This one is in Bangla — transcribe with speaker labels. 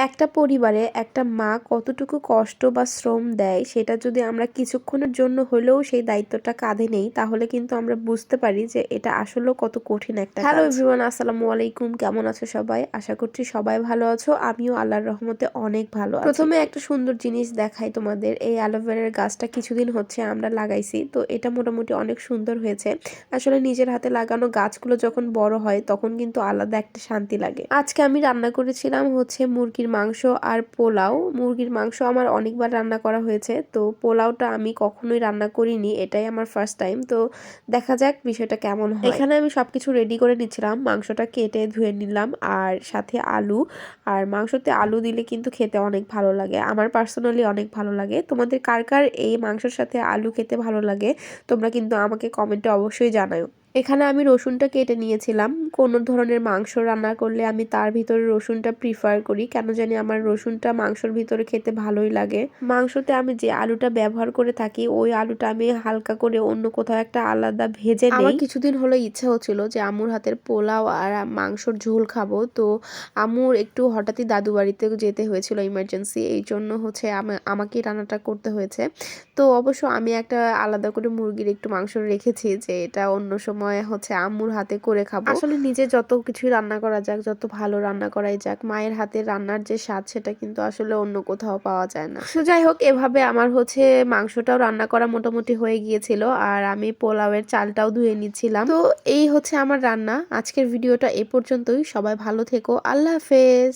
Speaker 1: একটা পরিবারে একটা মা কতটুকু কষ্ট বা শ্রম দেয় সেটা যদি আমরা কিছুক্ষণের জন্য হলেও সেই দায়িত্বটা কাঁধে নেই তাহলে কিন্তু আমরা বুঝতে পারি যে এটা আসলেও কত কঠিন একটা কাজ। হ্যালো এভরিওয়ান, আসসালামু আলাইকুম। কেমন আছো সবাই? আশা করছি সবাই ভালো আছো। আমিও আল্লাহর রহমতে অনেক ভালো আছি। প্রথমে একটা সুন্দর জিনিস দেখাই তোমাদের। এই অ্যালোভেরার গাছটা কিছুদিন হচ্ছে আমরা লাগাইছি, তো এটা মোটামুটি অনেক সুন্দর হয়েছে। আসলে নিজের হাতে লাগানো গাছগুলো যখন বড় হয় তখন কিন্তু আলাদা একটা শান্তি লাগে। আজকে আমি রান্না করেছিলাম হচ্ছে মুরগির মাংস আর পোলাও। মুরগির মাংস আমার অনেকবার রান্না করা হয়েছে, তো পোলাওটা আমি কখনোই রান্না করিনি, এটাই আমার ফার্স্ট টাইম। তো দেখা যাক বিষয়টা কেমন হয়। এখানে আমি সবকিছু রেডি করে নিচ্ছিলাম, মাংসটা কেটে ধুয়ে নিলাম আর সাথে আলু। আর মাংসতে আলু দিলে কিন্তু খেতে অনেক ভালো লাগে, আমার পার্সোনালি অনেক ভালো লাগে। তোমাদের কার কার এই মাংসের সাথে আলু খেতে ভালো লাগে তোমরা কিন্তু আমাকে কমেন্টে অবশ্যই জানাও। এখানে আমি রসুনটা কেটে নিয়েছিলাম। কোনো ধরনের মাংস রান্না করলে আমি তার ভিতরে রসুনটা প্রিফার করি, কেন জানি আমার রসুনটা মাংসর ভিতরে খেতে ভালোই লাগে। মাংসতে আমি যে আলুটা ব্যবহার করে থাকি ওই আলুটা আমি হালকা করে অন্য কোথাও একটা আলাদা ভেজে নেই। আমার কিছুদিন হলো ইচ্ছা হচ্ছিল যে আম্মুর হাতের পোলাও আর মাংসর ঝোল খাবো, তো আম্মুর একটু হঠাৎই দাদু বাড়িতে যেতে হয়েছিল ইমার্জেন্সি, এই জন্য হচ্ছে আমাকেই রান্নাটা করতে হয়েছে। তো অবশ্য আমি একটা আলাদা করে মুরগির একটু মাংস রেখেছি যে এটা অন্য সময় হচ্ছে আম্মুর হাতে করে খাবো। আসলে নিজে যত কিছুই রান্না করা যাক, যত ভালো রান্না করাই যাক, মায়ের হাতের রান্নার যে স্বাদ সেটা কিন্তু আসলে অন্য কোথাও পাওয়া যায় না। তো যাই হোক, এভাবে আমার হচ্ছে মাংসটাও রান্না করা মোটামুটি হয়ে গিয়েছিল আর আমি পোলাওয়ের চালটাও ধুয়ে নিচ্ছিলাম। তো এই হচ্ছে আমার রান্না। আজকের ভিডিওটা এ পর্যন্তই। সবাই ভালো থেকো। আল্লাহ হাফেজ।